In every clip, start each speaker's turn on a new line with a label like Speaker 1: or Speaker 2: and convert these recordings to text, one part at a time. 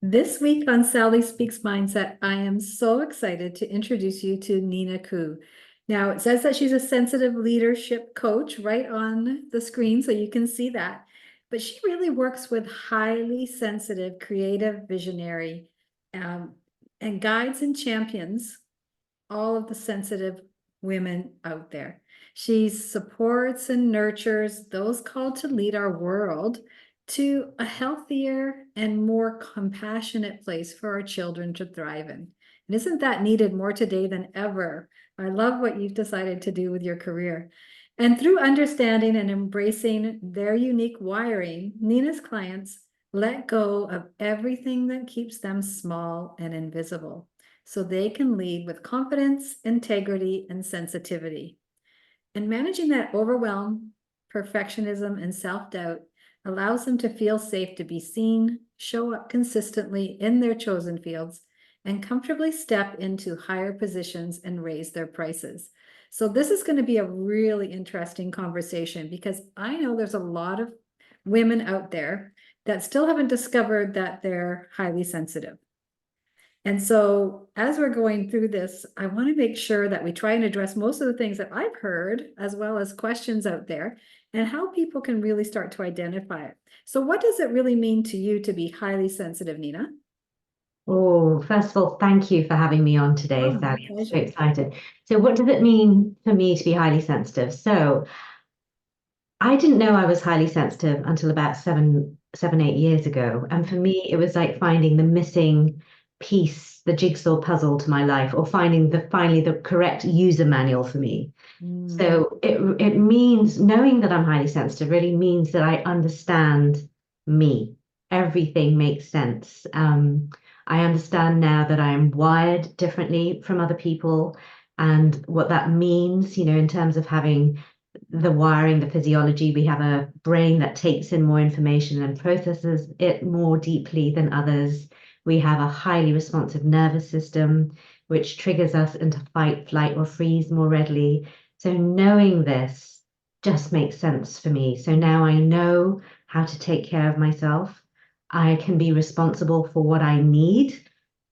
Speaker 1: This week on Sally Speaks Mindset, I am so excited to introduce you to Nina Khoo. Now, it says that she's a sensitive leadership coach right on the screen, so you can see that. But she really works with highly sensitive, creative, visionary, um, and guides and champions all of the sensitive women out there. She supports and nurtures those called to lead our world to a healthier and more compassionate place for our children to thrive in. And isn't that needed more today than ever? I love what you've decided to do with your career. And through understanding and embracing their unique wiring, Nina's clients let go of everything that keeps them small and invisible so they can lead with confidence, integrity, and sensitivity. And managing that overwhelm, perfectionism, and self-doubt allows them to feel safe to be seen, show up consistently in their chosen fields, and comfortably step into higher positions and raise their prices. So this is going to be a really interesting conversation because I know there's a lot of women out there that still haven't discovered that they're highly sensitive. And so as we're going through this, I want to make sure that we try and address most of the things that I've heard, as well as questions out there, and how people can really start to identify it. So what does it really mean to you to be highly sensitive, Nina?
Speaker 2: Oh, first of all, thank you for having me on
Speaker 1: Oh,
Speaker 2: today,
Speaker 1: my
Speaker 2: Sally. I'm so
Speaker 1: pleasure.
Speaker 2: excited. So, what does it mean for me to be highly sensitive? So, I didn't know I was highly sensitive until about 8 years ago. And for me, it was like finding the missing piece, the jigsaw puzzle to my life, or finding finally the correct user manual for me.
Speaker 1: Mm,
Speaker 2: So it means knowing that I'm highly sensitive really means that I understand me. Everything makes sense. I understand now that I'm wired differently from other people and what that means, in terms of having the wiring, the physiology. We have a brain that takes in more information and processes it more deeply than others. We have a highly responsive nervous system, which triggers us into fight, flight, or freeze more readily. So knowing this just makes sense for me. So now I know how to take care of myself. I can be responsible for what I need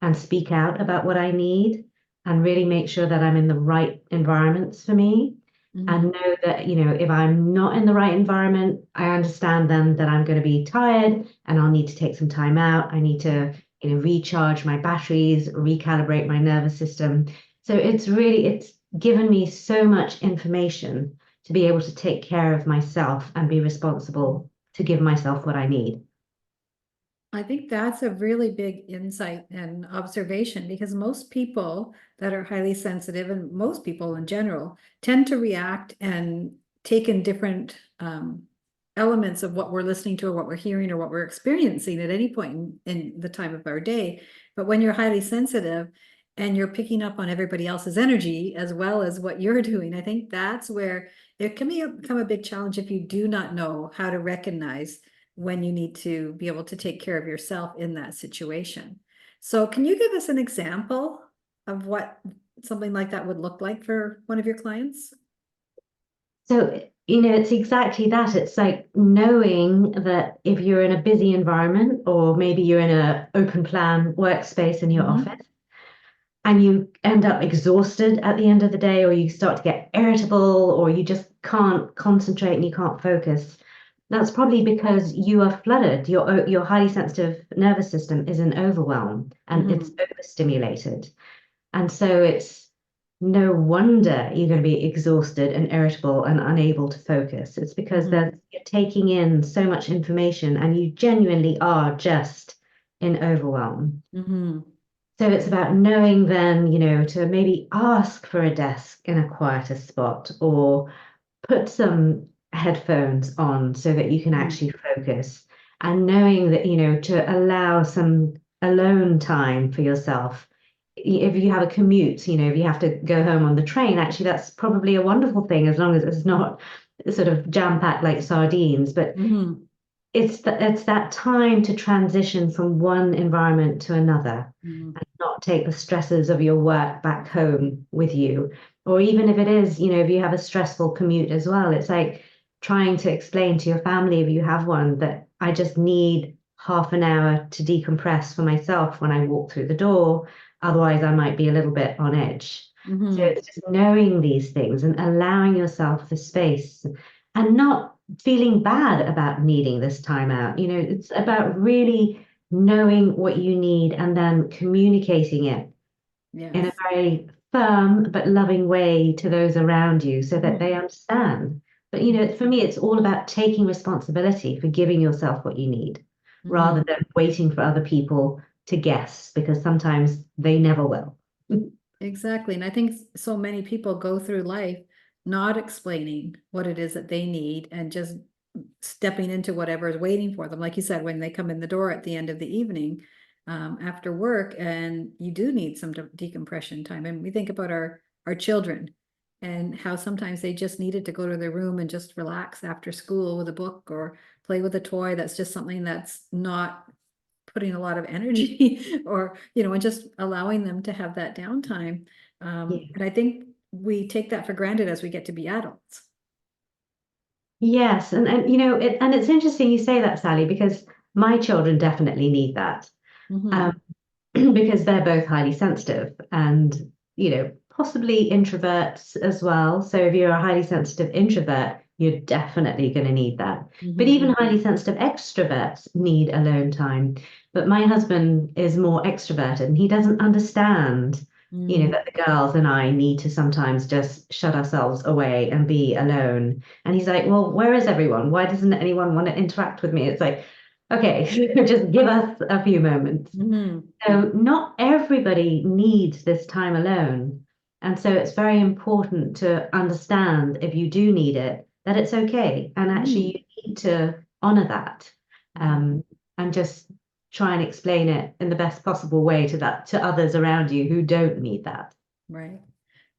Speaker 2: and speak out about what I need and really make sure that I'm in the right environments for me and
Speaker 1: mhm.
Speaker 2: know that, if I'm not in the right environment, I understand then that I'm going to be tired and I'll need to take some time out. I need to, recharge my batteries, recalibrate my nervous system. So it's given me so much information to be able to take care of myself and be responsible to give myself what I need.
Speaker 1: I think that's a really big insight and observation because most people that are highly sensitive and most people in general tend to react and take in different elements of what we're listening to or what we're hearing or what we're experiencing at any point in the time of our day. But when you're highly sensitive and you're picking up on everybody else's energy as well as what you're doing, I think that's where it can become a big challenge if you do not know how to recognize when you need to be able to take care of yourself in that situation. So can you give us an example of what something like that would look like for one of your clients?
Speaker 2: So, it's exactly that. It's like knowing that if you're in a busy environment or maybe you're in an open plan workspace in your
Speaker 1: Mhm.
Speaker 2: office, and you end up exhausted at the end of the day, or you start to get irritable, or you just can't concentrate and you can't focus. That's probably because you are flooded. Your highly sensitive nervous system is in overwhelm and it's
Speaker 1: Mhm.
Speaker 2: overstimulated. And so it's no wonder you're going to be exhausted and irritable and unable to focus. It's because
Speaker 1: Mhm.
Speaker 2: you're taking in so much information and you genuinely are just in overwhelm.
Speaker 1: Mhm.
Speaker 2: So it's about knowing then, to maybe ask for a desk in a quieter spot or put some headphones on so that you can
Speaker 1: Mhm.
Speaker 2: actually focus and knowing that, to allow some alone time for yourself. If you have a commute, if you have to go home on the train, actually, that's probably a wonderful thing as long as it's not sort of jam-packed like sardines. But
Speaker 1: Mhm.
Speaker 2: it's that time to transition from one environment to another
Speaker 1: Mhm.
Speaker 2: and not take the stresses of your work back home with you. Or even if it is, if you have a stressful commute as well, it's like trying to explain to your family if you have one that I just need half an hour to decompress for myself when I walk through the door. Otherwise, I might be a little bit on edge. So
Speaker 1: Mm-hmm.
Speaker 2: it's just knowing these things and allowing yourself the space and not feeling bad about needing this time out. You know, it's about really knowing what you need and then communicating it in a
Speaker 1: Yes.
Speaker 2: very firm but loving way to those around you so that
Speaker 1: Mm-hmm.
Speaker 2: they understand. But you know, for me, it's all about taking responsibility for giving yourself what you need rather
Speaker 1: Mm-hmm.
Speaker 2: than waiting for other people to guess, because sometimes they never will.
Speaker 1: Exactly. And I think so many people go through life not explaining what it is that they need and just stepping into whatever is waiting for them. Like you said, when they come in the door at the end of the evening, after work, and you do need some decompression time. And we think about our children and how sometimes they just needed to go to their room and just relax after school with a book or play with a toy. That's just something that's not putting a lot of energy or, and just allowing them to have that downtime.
Speaker 2: Yeah.
Speaker 1: And I think we take that for granted as we get to be adults.
Speaker 2: Yes, and you know, and it's interesting you say that, Sally, because my children definitely need that.
Speaker 1: Mm-hmm.
Speaker 2: Um, because they're both highly sensitive and, you know, possibly introverts as well. So if you're a highly sensitive introvert, you're definitely going to need that. But
Speaker 1: Mm-hmm.
Speaker 2: even highly sensitive extroverts need alone time. But my husband is more extroverted and he doesn't understand, you know,
Speaker 1: Mm-hmm.
Speaker 2: that the girls and I need to sometimes just shut ourselves away and be alone. And he's like, well, where is everyone? Why doesn't anyone want to interact with me? It's like, okay, just give us a few moments.
Speaker 1: Mm-hmm.
Speaker 2: So not everybody needs this time alone. And so it's very important to understand if you do need it, that it's okay. And actually you need to honor that.
Speaker 1: Mm-hmm.
Speaker 2: Um, and just try and explain it in the best possible way to others around you who don't need that.
Speaker 1: Right.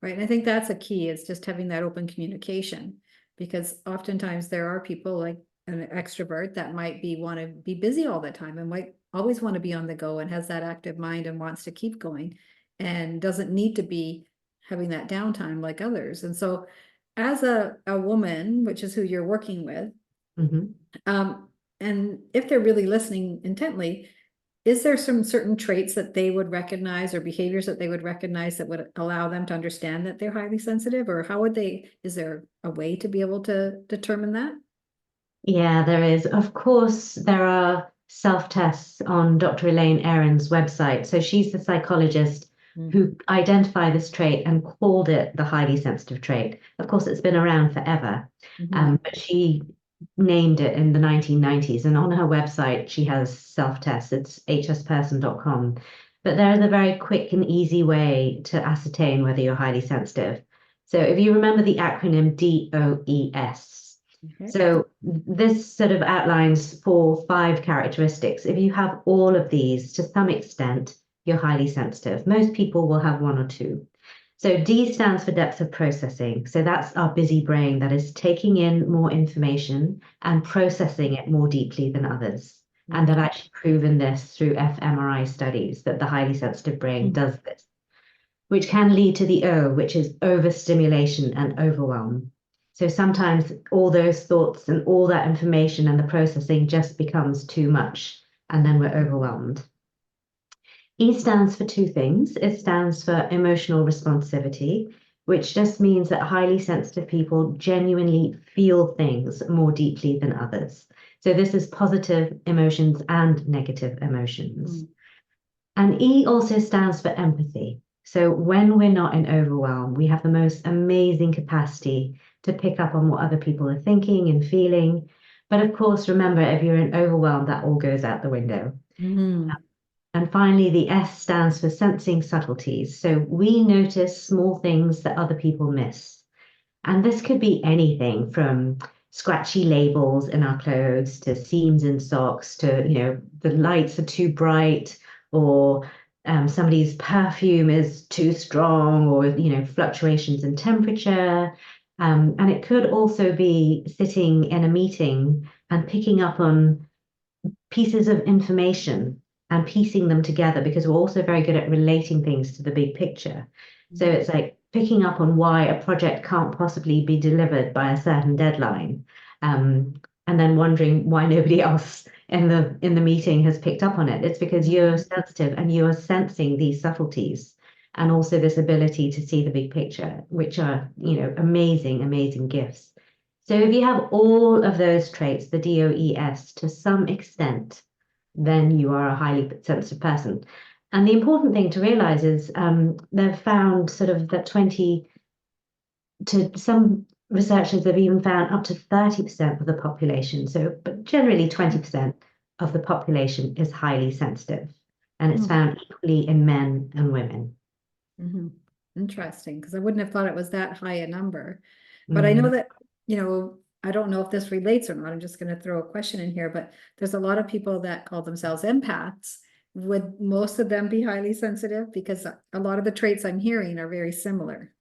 Speaker 1: Right. And I think that's a key is just having that open communication because oftentimes there are people like an extrovert that might be want to be busy all the time and might always want to be on the go and has that active mind and wants to keep going and doesn't need to be having that downtime like others. And so as a woman, which is who you're working with,
Speaker 2: Mhm.
Speaker 1: um, and if they're really listening intently, is there some certain traits that they would recognize or behaviors that they would recognize that would allow them to understand that they're highly sensitive? Or how would they, is there a way to be able to determine that?
Speaker 2: Yeah, there is. Of course, there are self-tests on Dr. Elaine Aron's website. So she's the psychologist
Speaker 1: Mm-hmm.
Speaker 2: who identified this trait and called it the highly sensitive trait. Of course, it's been around forever,
Speaker 1: Mm-hmm.
Speaker 2: but she named it in the 1990s. And on her website, she has self-tests. It's hsperson.com. But there is a very quick and easy way to ascertain whether you're highly sensitive. So if you remember the acronym DOES,
Speaker 1: Okay.
Speaker 2: so this sort of outlines 4, 5 characteristics. If you have all of these to some extent, you're highly sensitive. Most people will have 1 or 2. So D stands for depth of processing. So that's our busy brain that is taking in more information and processing it more deeply than others. And they've
Speaker 1: Okay.
Speaker 2: actually proven this through fMRI studies that the highly sensitive brain does this, which can lead to the O, which is overstimulation and overwhelm. So sometimes all those thoughts and all that information and the processing just becomes too much, and then we're overwhelmed. E stands for 2 things. It stands for emotional responsivity, which just means that highly sensitive people genuinely feel things more deeply than others. So this is positive emotions and negative emotions.
Speaker 1: Mm-hmm.
Speaker 2: And E also stands for empathy. So when we're not in overwhelm, we have the most amazing capacity to pick up on what other people are thinking and feeling. But of course, remember, if you're in overwhelm, that all goes out the window.
Speaker 1: Mm-hmm.
Speaker 2: And finally, the S stands for sensing subtleties. So we notice small things that other people miss. And this could be anything from scratchy labels in our clothes to seams in socks to, you know, the lights are too bright or somebody's perfume is too strong or, you know, fluctuations in temperature. And it could also be sitting in a meeting and picking up on pieces of information and piecing them together because we're also very good at relating things to the big picture. So it's like picking up on why a project can't possibly be delivered by a certain deadline, and then wondering why nobody else in the meeting has picked up on it. It's because you're sensitive and you're sensing these subtleties and also this ability to see the big picture, which are, amazing, amazing gifts. So if you have all of those traits, the DOES, to some extent, then you are a highly sensitive person. And the important thing to realize is they've found sort of that 20 to some researchers have even found up to 30% of the population. So, but generally 20% of the population is highly sensitive. And it's found equally in men and women.
Speaker 1: Mm-hmm. Interesting, because I wouldn't have thought it was that high a number. But I know
Speaker 2: Mm.
Speaker 1: that, I don't know if this relates or not. I'm just going to throw a question in here, but there's a lot of people that call themselves empaths. Would most of them be highly sensitive? Because a lot of the traits I'm hearing are very similar.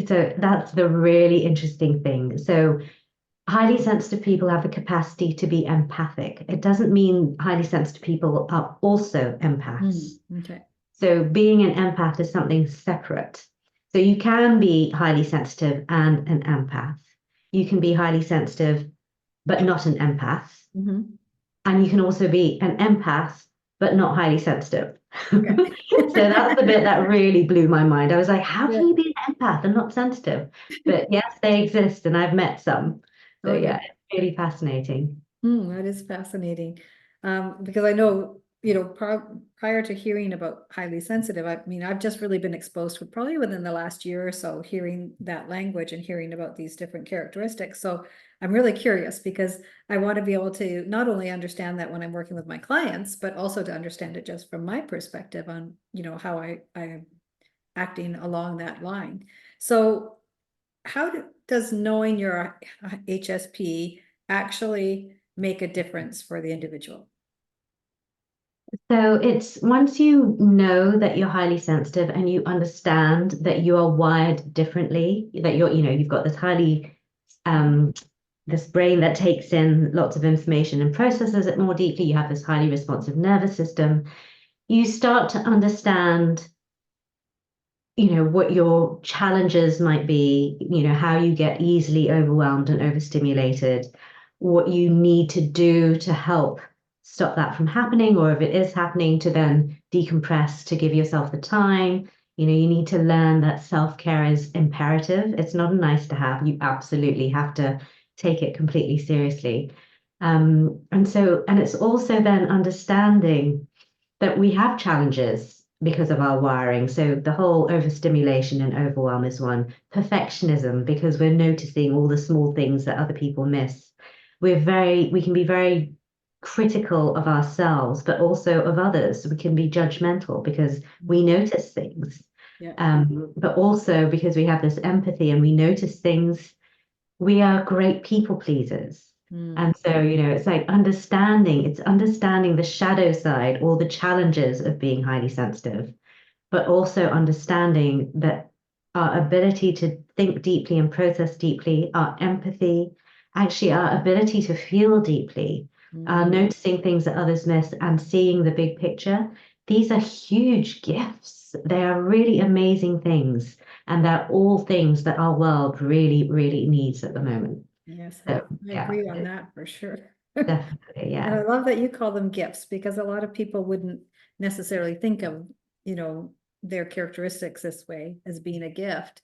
Speaker 2: So that's the really interesting thing. So highly sensitive people have the capacity to be empathic. It doesn't mean highly sensitive people are also empaths.
Speaker 1: Okay.
Speaker 2: So being an empath is something separate. So you can be highly sensitive and an empath. You can be highly sensitive, but not an empath.
Speaker 1: Mm-hmm.
Speaker 2: And you can also be an empath, but not highly sensitive.
Speaker 1: Okay.
Speaker 2: So that's the bit that really blew my mind. I was like, how
Speaker 1: Yeah.
Speaker 2: can you be an empath and not sensitive? But yes, they exist, and I've met some. So
Speaker 1: Okay.
Speaker 2: yeah, it's really fascinating.
Speaker 1: That is fascinating. Because I know, prior to hearing about highly sensitive, I mean, I've just really been exposed with probably within the last year or so, hearing that language and hearing about these different characteristics. So I'm really curious because I want to be able to not only understand that when I'm working with my clients, but also to understand it just from my perspective on, how I am acting along that line. So does knowing your HSP actually make a difference for the individual?
Speaker 2: So it's once you know that you're highly sensitive and you understand that you are wired differently, that you've got this highly um this brain that takes in lots of information and processes it more deeply, you have this highly responsive nervous system, you start to understand, what your challenges might be, how you get easily overwhelmed and overstimulated, what you need to do to help stop that from happening, or if it is happening, to then decompress, to give yourself the time. You need to learn that self-care is imperative. It's not a nice to have. You absolutely have to take it completely seriously. And it's also then understanding that we have challenges because of our wiring. So the whole overstimulation and overwhelm is one. Perfectionism, because we're noticing all the small things that other people miss. We can be very critical of ourselves, but also of others. We can be judgmental because we notice things.
Speaker 1: Yeah.
Speaker 2: But also because we have this empathy and we notice things, we are great people pleasers.
Speaker 1: Mm.
Speaker 2: And so, it's like it's understanding the shadow side or the challenges of being highly sensitive, but also understanding that our ability to think deeply and process deeply, our empathy, actually our ability to feel deeply, noticing things that others miss and seeing the big picture, these are huge gifts. They are really amazing things. And they're all things that our world really, really needs at the moment.
Speaker 1: Yes, I
Speaker 2: So,
Speaker 1: I
Speaker 2: yeah,
Speaker 1: agree on that for sure.
Speaker 2: definitely.
Speaker 1: And I
Speaker 2: Yeah.
Speaker 1: love that you call them gifts because a lot of people wouldn't necessarily think of, their characteristics this way as being a gift.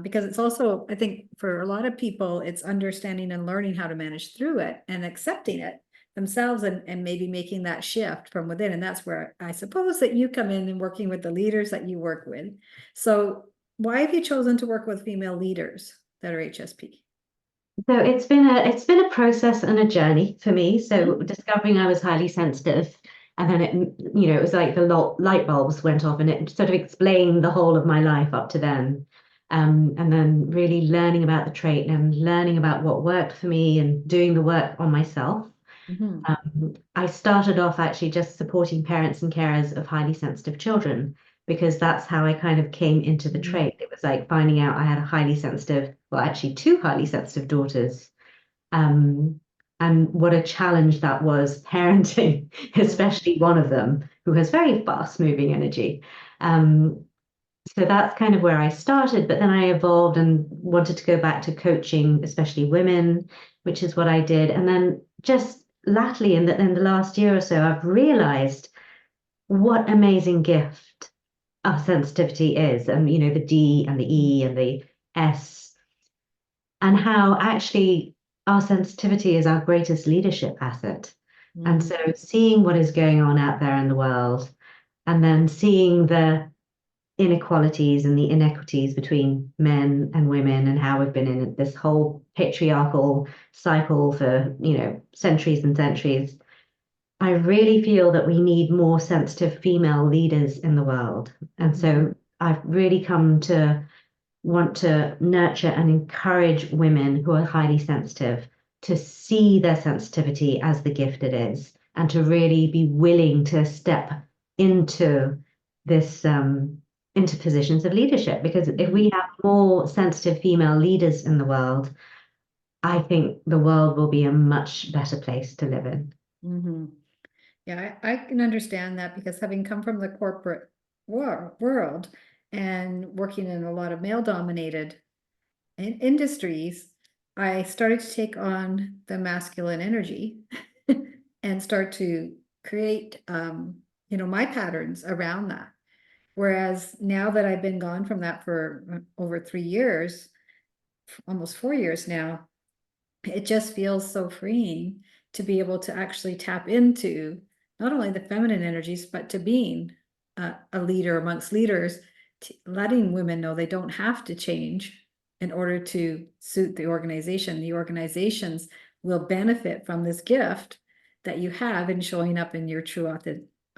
Speaker 1: Because it's also, I think for a lot of people, it's understanding and learning how to manage through it and accepting it themselves and maybe making that shift from within. And that's where I suppose that you come in and working with the leaders that you work with. So why have you chosen to work with female leaders that are HSP?
Speaker 2: So it's been a process and a journey for me. So
Speaker 1: Mhm.
Speaker 2: discovering I was highly sensitive, and then it was like the light bulbs went off, and it sort of explained the whole of my life up to then. And then really learning about the trait and learning about what worked for me and doing the work on myself.
Speaker 1: Mhm.
Speaker 2: I started off actually just supporting parents and carers of highly sensitive children because that's how I kind of came into the
Speaker 1: Mhm.
Speaker 2: trait. It was like finding out I had a highly sensitive, well, actually two highly sensitive daughters. Um, and what a challenge that was parenting, especially one of them who has very fast moving energy. Um, so that's kind of where I started, but then I evolved and wanted to go back to coaching, especially women, which is what I did. And then just latterly in the last year or so, I've realized what amazing gift our sensitivity is, and the D and the E and the S, and how actually our sensitivity is our greatest leadership asset. And
Speaker 1: Mhm.
Speaker 2: so seeing what is going on out there in the world, and then seeing the inequalities and the inequities between men and women, and how we've been in this whole patriarchal cycle for, centuries and centuries. I really feel that we need more sensitive female leaders in the world. And
Speaker 1: Mhm.
Speaker 2: so I've really come to want to nurture and encourage women who are highly sensitive to see their sensitivity as the gift it is, and to really be willing to step into this into positions of leadership. Because if we have more sensitive female leaders in the world, I think the world will be a much better place to live in.
Speaker 1: Mhm. Yeah, I can understand that because having come from the corporate world and working in a lot of male dominated industries, I started to take on the masculine energy and start to create, my patterns around that. Whereas now that I've been gone from that for over 3 years, almost 4 years now, it just feels so freeing to be able to actually tap into not only the feminine energies, but to being a leader amongst leaders, letting women know they don't have to change in order to suit the organization. The organizations will benefit from this gift that you have in showing up in your true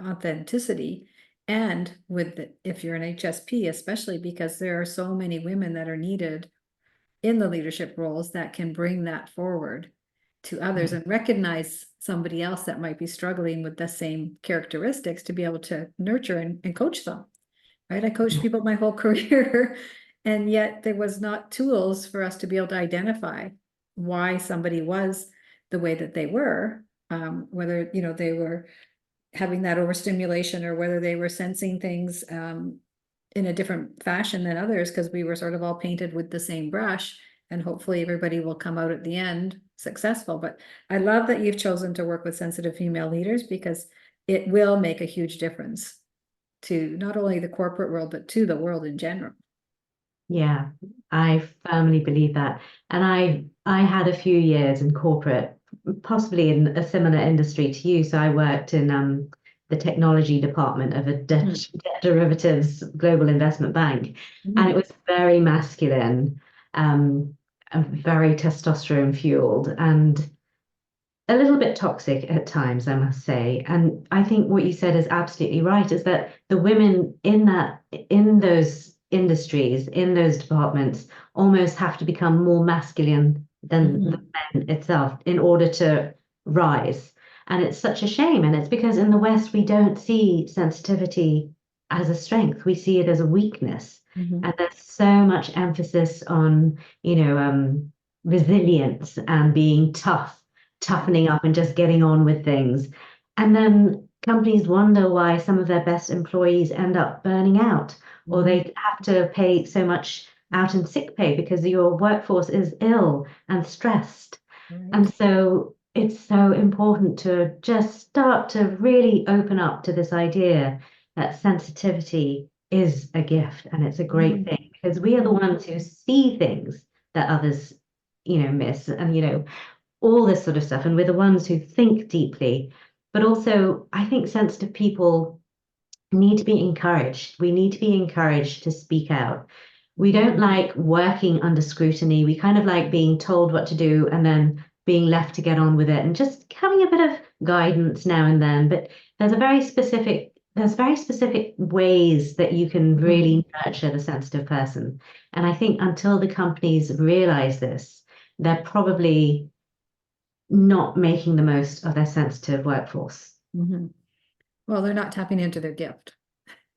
Speaker 1: authenticity. And if you're an HSP, especially because there are so many women that are needed in the leadership roles that can bring that forward to others
Speaker 2: Yeah.
Speaker 1: and recognize somebody else that might be struggling with the same characteristics to be able to nurture and coach them, right? I coached
Speaker 2: Yeah.
Speaker 1: people my whole career, and yet there was not tools for us to be able to identify why somebody was the way that they were, whether, they were having that overstimulation or whether they were sensing things in a different fashion than others, because we were sort of all painted with the same brush, and hopefully everybody will come out at the end successful. But I love that you've chosen to work with sensitive female leaders, because it will make a huge difference to not only the corporate world, but to the world in general.
Speaker 2: Yeah, I firmly believe that. And I had a few years in corporate, possibly in a similar industry to you. So I worked in the technology department of a
Speaker 1: Mm.
Speaker 2: debt derivatives global investment bank. And it
Speaker 1: Mhm.
Speaker 2: was very masculine, and very testosterone fueled, and a little bit toxic at times, I must say. And I think what you said is absolutely right, is that the women in those industries, in those departments, almost have to become more masculine than the
Speaker 1: Mhm.
Speaker 2: men itself in order to rise. And it's such a shame. And it's because in the West, we don't see sensitivity as a strength. We see it as a weakness.
Speaker 1: Mhm.
Speaker 2: And there's so much emphasis on, resilience and being toughening up and just getting on with things. And then companies wonder why some of their best employees end up burning out, or
Speaker 1: Mhm.
Speaker 2: they have to pay so much out in sick pay because your workforce is ill and stressed.
Speaker 1: Right.
Speaker 2: And so it's so important to just start to really open up to this idea that sensitivity is a gift, and it's a great
Speaker 1: Mhm.
Speaker 2: thing, because we are the
Speaker 1: Mhm.
Speaker 2: ones who see things that others, miss. And all this sort of stuff. And we're the ones who think deeply. But also, I think sensitive people need to be encouraged. We need to be encouraged to speak out. We don't like working under scrutiny. We kind of like being told what to do and then being left to get on with it and just having a bit of guidance now and then. But there's very specific ways that you can
Speaker 1: Mhm.
Speaker 2: really nurture the sensitive person. And I think until the companies realize this, they're probably not making the most of their sensitive workforce.
Speaker 1: Mhm. Well, they're not tapping into their gift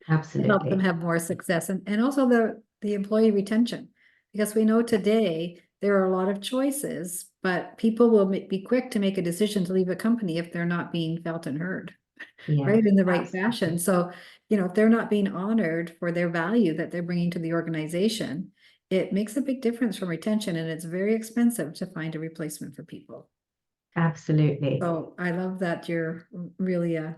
Speaker 1: to help them
Speaker 2: Absolutely.
Speaker 1: have more success, and also the employee retention. Because we know today there are a lot of choices, but people will be quick to make a decision to leave a company if they're not being felt and heard,
Speaker 2: Yeah,
Speaker 1: right, in the right fashion.
Speaker 2: absolutely.
Speaker 1: So, if they're not being honored for their value that they're bringing to the organization, it makes a big difference from retention, and it's very expensive to find a replacement for people.
Speaker 2: Absolutely.
Speaker 1: So I love that you're really a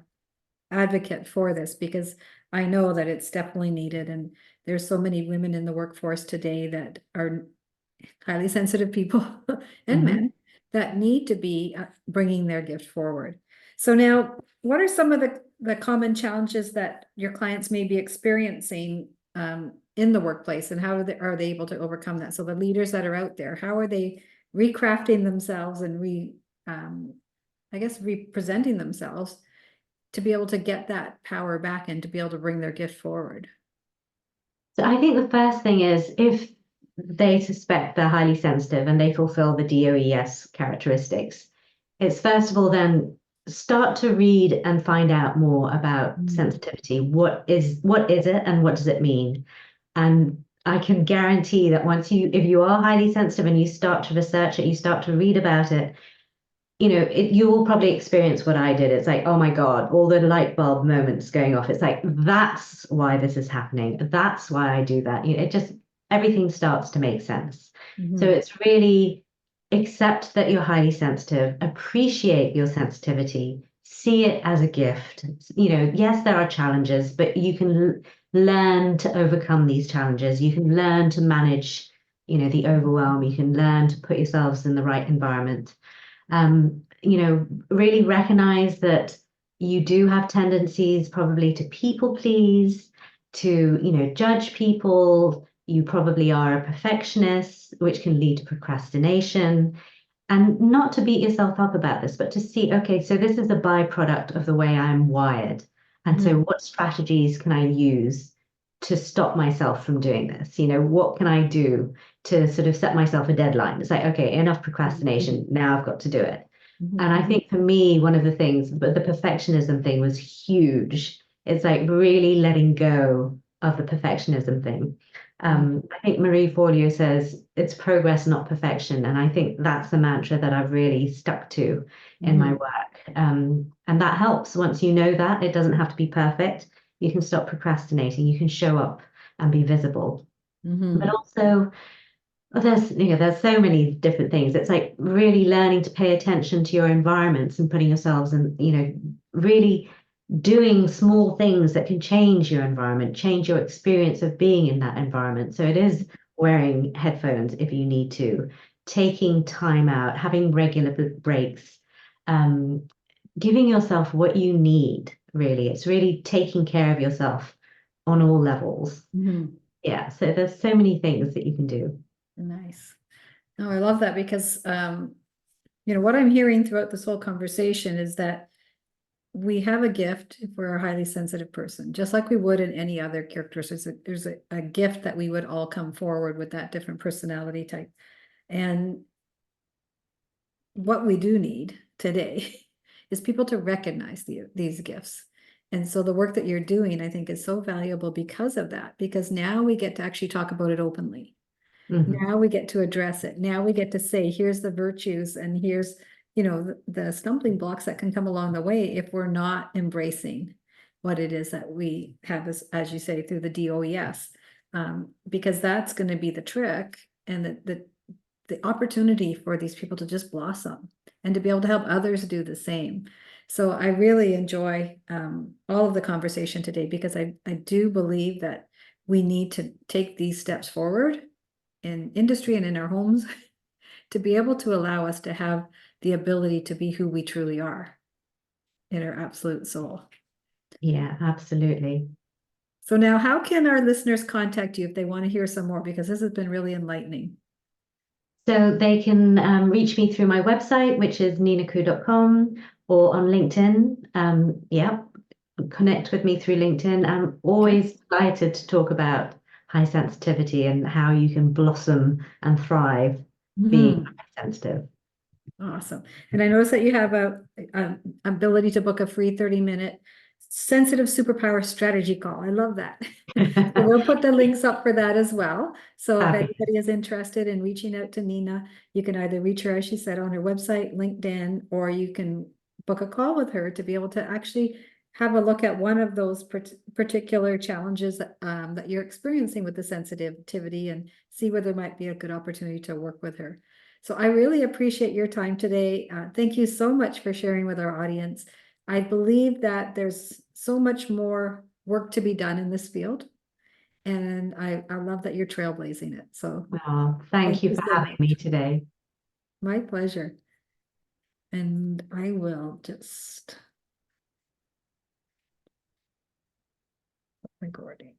Speaker 1: advocate for this, because I know that it's definitely needed, and there's so many women in the workforce today that are highly sensitive people and
Speaker 2: Mhm.
Speaker 1: men that need to be bringing their gift forward. So now, what are some of the common challenges that your clients may be experiencing in the workplace, and how are they able to overcome that? So the leaders that are out there, how are they recrafting themselves and um, I guess representing themselves to be able to get that power back and to be able to bring their gift forward?
Speaker 2: So I think the first thing is if they suspect they're highly sensitive and they fulfill the DOES characteristics, it's first of all then start to read and find out more about
Speaker 1: Mm.
Speaker 2: sensitivity. What is it and what does it mean? And I can guarantee that if you are highly sensitive and you start to research it, you start to read about it, you will probably experience what I did. It's like, oh my God, all the light bulb moments going off. It's like, that's why this is happening. That's why I do that. It just, everything starts to make sense. So
Speaker 1: Mhm.
Speaker 2: it's really accept that you're highly sensitive, appreciate your sensitivity, see it as a gift. Yes, there are challenges, but you can learn to overcome these challenges. You can learn to manage, the overwhelm. You can learn to put yourselves in the right environment. Really recognize that you do have tendencies probably to people please, to, judge people. You probably are a perfectionist, which can lead to procrastination. And not to beat yourself up about this, but to see, okay, so this is a byproduct of the way I'm wired. And so
Speaker 1: Mhm.
Speaker 2: what strategies can I use to stop myself from doing this? What can I do to sort of set myself a deadline? It's like, okay, enough procrastination. Now I've got to do it. And I
Speaker 1: Mhm.
Speaker 2: think for me, one of the things, but the perfectionism thing was huge. It's like really letting go of the perfectionism thing.
Speaker 1: Mhm.
Speaker 2: I think Marie Forleo says it's progress, not perfection. And I think that's the mantra that I've really stuck to in my
Speaker 1: Mhm.
Speaker 2: work. And that helps. Once you know that, it doesn't have to be perfect. You can stop procrastinating, you can show up and be visible. But
Speaker 1: Mhm.
Speaker 2: also, there's so many different things. It's like really learning to pay attention to your environments and putting yourselves in, really doing small things that can change your environment, change your experience of being in that environment. So it is wearing headphones if you need to, taking time out, having regular breaks, um, giving yourself what you need, really. It's really taking care of yourself on all levels.
Speaker 1: Mhm.
Speaker 2: Yeah, so there's so many things that you can do.
Speaker 1: Nice. No, I love that, because what I'm hearing throughout this whole conversation is that we have a gift if we're a highly sensitive person, just like we would in any other characters. There's a gift that we would all come forward with, that different personality type. And what we do need today is people to recognize these gifts. And so the work that you're doing, I think, is so valuable because of that, because now we get to actually talk about it openly.
Speaker 2: Mhm.
Speaker 1: Now we get to address it. Now we get to say, here's the virtues, and here's, the stumbling blocks that can come along the way if we're not embracing what it is that we have, as you say, through the DOES. Because that's going to be the trick, and the opportunity for these people to just blossom and to be able to help others do the same. So I really enjoy all of the conversation today, because I do believe that we need to take these steps forward in industry and in our homes to be able to allow us to have the ability to be who we truly are in our absolute soul.
Speaker 2: Yeah, absolutely.
Speaker 1: So now, how can our listeners contact you if they want to hear some more? Because this has been really enlightening.
Speaker 2: So they can reach me through my website, which is ninakhoo.com, or on LinkedIn. Yeah, connect with me through LinkedIn. I'm
Speaker 1: Okay.
Speaker 2: always delighted to talk about high sensitivity and how you can blossom and thrive being
Speaker 1: Mhm.
Speaker 2: high sensitive.
Speaker 1: Awesome. And I noticed that you have a ability to book a free 30-minute sensitive superpower strategy call. I love that. So we'll put the links up for that as well. So if
Speaker 2: Fabulous.
Speaker 1: anybody is interested in reaching out to Nina, you can either reach her, as she said, on her website, LinkedIn, or you can book a call with her to be able to actually have a look at one of those particular challenges that you're experiencing with the sensitivity, and see whether there might be a good opportunity to work with her. So I really appreciate your time today. Thank you so much for sharing with our audience. I believe that there's so much more work to be done in this field. And I love that you're trailblazing it. So
Speaker 2: Oh, thank
Speaker 1: thank
Speaker 2: you
Speaker 1: you
Speaker 2: for
Speaker 1: so
Speaker 2: having me
Speaker 1: much.
Speaker 2: today.
Speaker 1: My pleasure. And I will just recording.